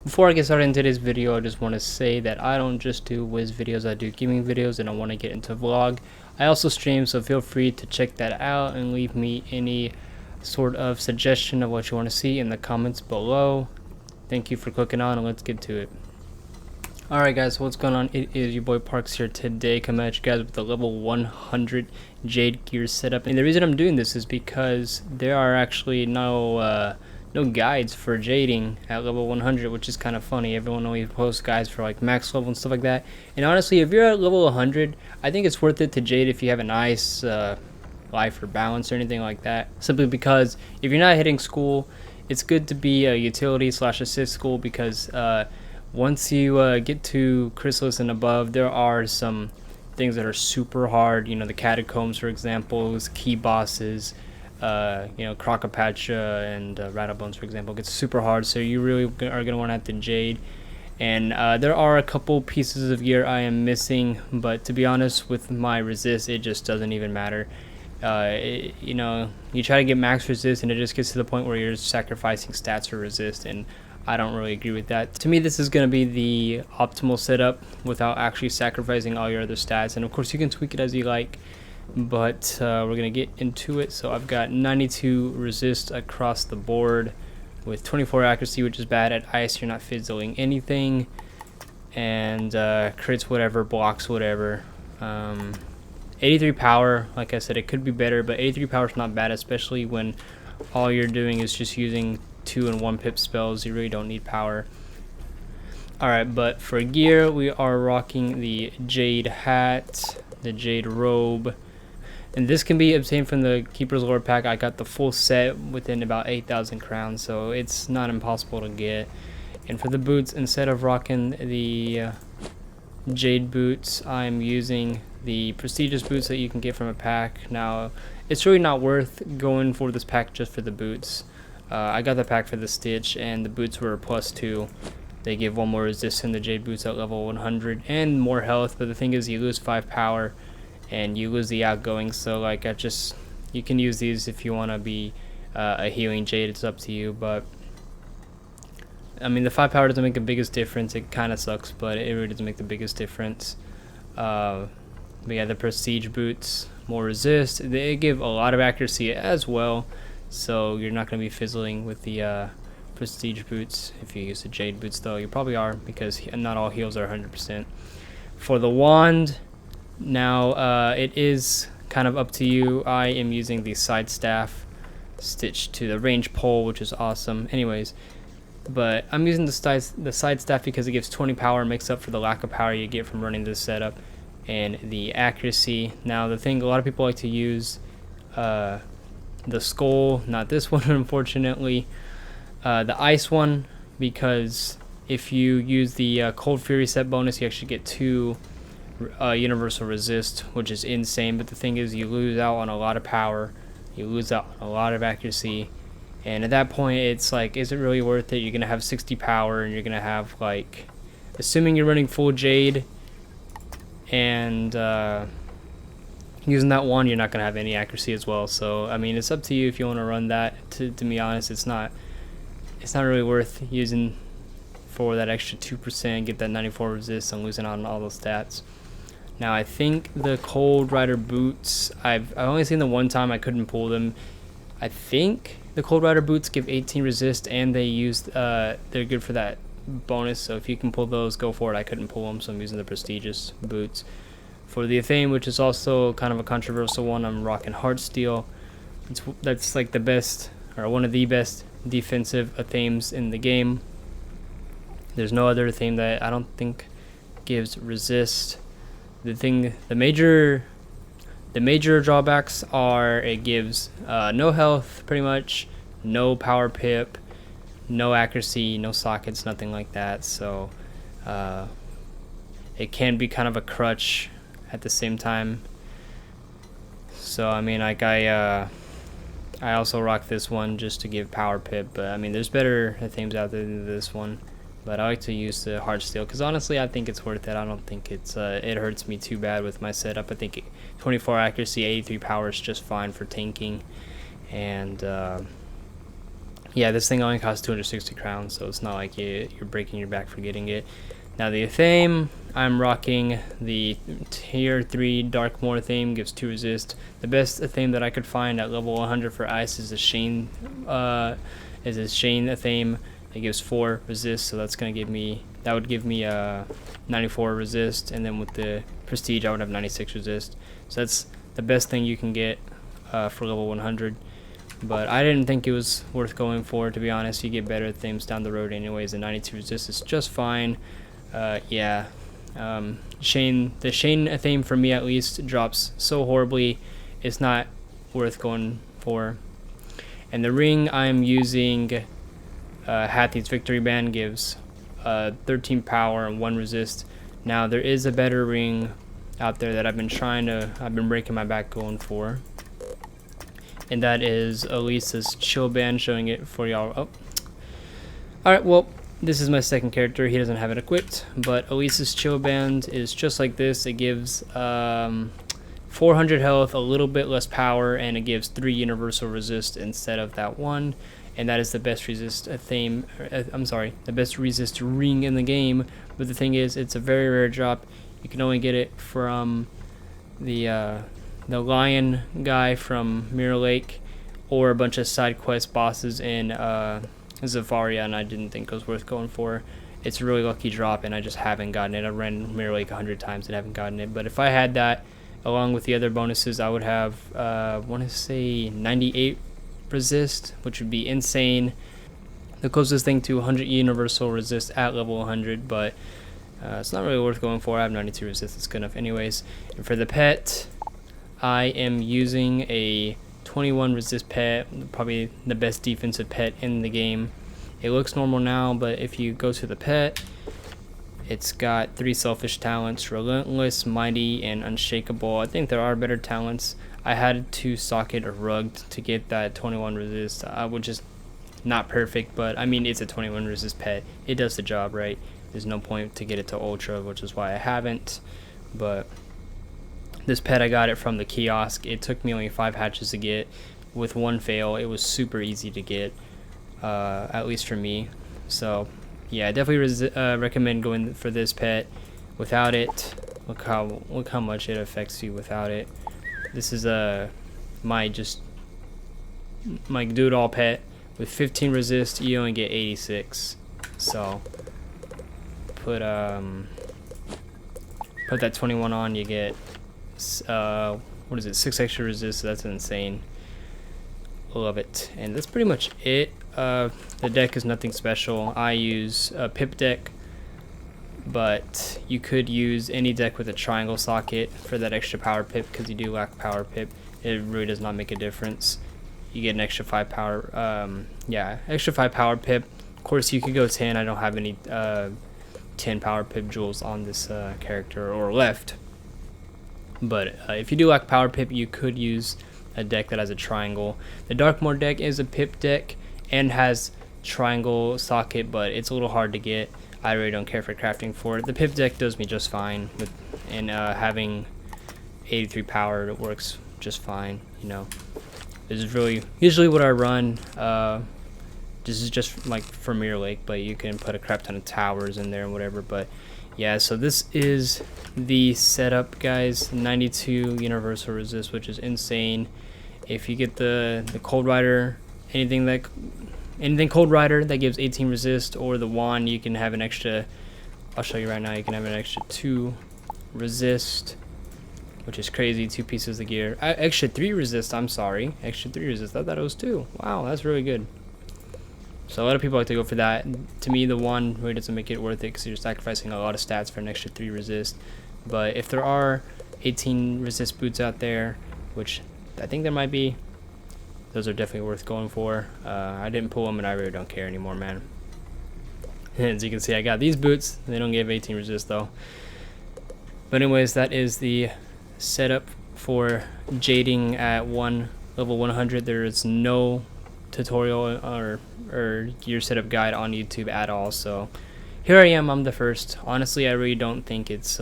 Before I get started in today's video, I just want to say that I don't just do whiz videos, I do gaming videos, and I want to get into vlog. I also stream, so feel free to check that out and leave me any sort of suggestion of what you want to see in the comments below. Thank you for clicking on, and let's get to it. Alright guys, so what's going on? It is your boy Parks here today, coming at you guys with the level 100 Jade gear setup. And the reason I'm doing this is because there are actually no guides for jading at level 100, which is kind of funny. Everyone always posts guides for like max level and stuff like that. And honestly, if you're at level 100, I think it's worth it to jade if you have a nice life or balance or anything like that. Simply because if you're not hitting school, it's good to be a utility / assist school, because once you get to Chrysalis and above, there are some things that are super hard. You know, the catacombs, for example, key bosses, Crocopacha and Rattlebones, for example, gets super hard. So you really are going to want to have to jade. And there are a couple pieces of gear I am missing, but to be honest, with my resist, it just doesn't even matter. You try to get max resist, and it just gets to the point where you're sacrificing stats for resist, and I don't really agree with that. To me, this is going to be the optimal setup without actually sacrificing all your other stats. And of course, you can tweak it as you like, but we're going to get into it. So I've got 92 resist across the board with 24 accuracy, which is bad. At ice, you're not fizzling anything, and crits whatever, blocks whatever. 83 power, like I said, it could be better, but 83 power is not bad, especially when all you're doing is just using 2 and 1 pip spells. You really don't need power. Alright, but for gear, we are rocking the Jade hat, the Jade robe, and this can be obtained from the Keeper's Lore pack. I got the full set within about 8,000 crowns, so it's not impossible to get. And for the boots, instead of rocking the Jade boots, I'm using the prestigious boots that you can get from a pack. Now, it's really not worth going for this pack just for the boots. I got the pack for the Stitch, and the boots were +2. They give 1 more resist in the Jade boots at level 100 and more health, but the thing is, you lose 5 power and you lose the outgoing. So like, you can use these if you want to be a healing Jade. It's up to you, but I mean, the 5 power doesn't make the biggest difference. It kind of sucks, but it really doesn't make the biggest difference. But yeah, the prestige boots, more resist. They give a lot of accuracy as well, so you're not going to be fizzling with the prestige boots. If you use the Jade boots, though, you probably are, because not all heals are 100%. For the wand, now it is kind of up to you. I am using the side staff stitched to the range pole, which is awesome. Anyways, but I'm using the side staff because it gives 20 power, makes up for the lack of power you get from running this setup, and the accuracy. Now, the thing, a lot of people like to use the skull, not this one, unfortunately, the ice one, because if you use the cold fury set bonus, you actually get 2 universal resist, which is insane. But the thing is, you lose out on a lot of power, you lose out on a lot of accuracy, and at that point, it's like, is it really worth it? You're gonna have 60 power, and you're gonna have, like, assuming you're running full Jade and using that one, you're not going to have any accuracy as well. So I mean, it's up to you if you want to run that. To be honest, it's not really worth using for that extra 2%, get that 94 resist, and losing out on all those stats. Now, I think the Cold Rider boots, I've only seen the one time, I couldn't pull them. I think the Cold Rider boots give 18 resist, and they they're good for that bonus, so if you can pull those, go for it. I couldn't pull them, so I'm using the prestigious boots. For the Athame, which is also kind of a controversial one, I'm rocking Heartsteel. That's like the best, or one of the best defensive Athames in the game. There's no other Athame that I don't think gives resist. The major drawbacks are it gives no health, pretty much, no power pip, no accuracy, no sockets, nothing like that. So it can be kind of a crutch at the same time. So I mean, like, I also rock this one just to give power pip, but I mean, there's better Athames out there than this one. But I like to use the Heartsteel because honestly, I think it's worth it. I don't think it hurts me too bad with my setup. I think 24 accuracy, 83 power is just fine for tanking, and yeah, this thing only costs 260 crowns, so it's not like you're breaking your back for getting it. Now the theme, I'm rocking the tier 3 Darkmoor theme, gives 2 resist. The best theme that I could find at level 100 for ice is a Shane theme. It gives 4 resist, so that would give me 94 resist, and then with the prestige I would have 96 resist. So that's the best thing you can get for level 100. But I didn't think it was worth going for, to be honest. You get better themes down the road anyways, and 92 resist is just fine. Yeah, the Shane theme for me at least drops so horribly, it's not worth going for. And the ring I'm using, Hathie's Victory Band, gives 13 power and 1 resist. Now there is a better ring out there that I've been breaking my back going for, and that is Elisa's Chill Band, showing it for y'all. Oh, alright, well, this is my second character. He doesn't have it equipped, but Elisa's Chill Band is just like this. It gives 400 health, a little bit less power, and it gives 3 universal resist instead of that 1. And that is the best resist the best resist ring in the game. But the thing is, it's a very rare drop. You can only get it from the lion guy from Mirror Lake, or a bunch of side quest bosses in Zafaria, and I didn't think it was worth going for. It's a really lucky drop, and I just haven't gotten it. I ran Mirror Lake 100 times and haven't gotten it. But if I had that along with the other bonuses, I would have I want to say 98 resist, which would be insane. The closest thing to 100 universal resist at level 100, but it's not really worth going for. I have 92 resist, it's good enough anyways. And for the pet, I am using a 21 resist pet, probably the best defensive pet in the game. It looks normal now, but if you go to the pet, it's got 3 selfish talents: Relentless, Mighty, and Unshakable. I think there are better talents. I had to socket a Rugged to get that 21 resist. I would just not perfect, but I mean, it's a 21 resist pet. It does the job, right? There's no point to get it to Ultra, which is why I haven't. But this pet, I got it from the kiosk. It took me only 5 hatches to get. With 1 fail, it was super easy to get, at least for me. So yeah, I definitely recommend going for this pet. Without it, look how much it affects you without it. This is my do it all pet. With 15 resist, you only get 86. So put that 21 on, you get what is it, 6 extra resist. So that's insane. Love it. And that's pretty much it. The deck is nothing special. I use a pip deck, but you could use any deck with a triangle socket for that extra power pip, because you do lack power pip. It really does not make a difference. You get an extra 5 power, extra 5 power pip. Of course, you could go 10. I don't have any 10 power pip jewels on this character or left. But if you do lack power pip, you could use a deck that has a triangle. The Darkmoor deck is a pip deck and has triangle socket, but it's a little hard to get. I really don't care for crafting for it. The pip deck does me just fine, and having 83 power, it works just fine. You know, this is really usually what I run. This is just like for Mirror Lake, but you can put a crap ton of towers in there and whatever. But yeah, so this is the setup, guys. 92 universal resist, which is insane. If you get the Cold Rider, anything Cold Rider that gives 18 resist, or the wand, you can have an extra, I'll show you right now, you can have an extra 2 resist, which is crazy. 2 pieces of gear. Extra 3 resist, I'm sorry. Extra 3 resist, I thought it was 2. Wow, that's really good. So a lot of people like to go for that. To me, the wand really doesn't make it worth it, because you're sacrificing a lot of stats for an extra 3 resist. But if there are 18 resist boots out there, which I think there might be, those are definitely worth going for. I didn't pull them, and I really don't care anymore, man. As you can see, I got these boots. They don't give 18 resist though. But anyways, that is the setup for jading at level 100. There is no tutorial or gear setup guide on YouTube at all. So here I am. I'm the first. Honestly, I really don't think it's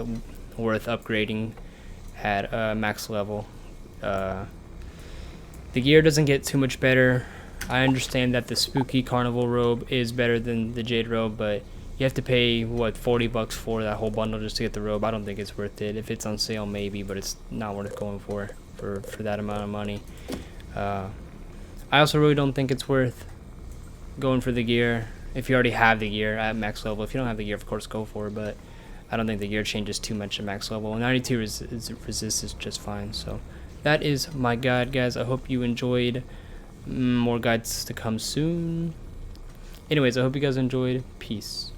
worth upgrading at max level. The gear doesn't get too much better. I understand that the spooky carnival robe is better than the Jade robe, but you have to pay what, 40 bucks for that whole bundle just to get the robe. I don't think it's worth it. If it's on sale, maybe, but it's not worth going for that amount of money. I also really don't think it's worth going for the gear if you already have the gear at max level. If you don't have the gear, of course, go for it, but I don't think the gear changes too much at max level. 92 resist is just fine. So that is my guide, guys. I hope you enjoyed. More guides to come soon. Anyways, I hope you guys enjoyed. Peace.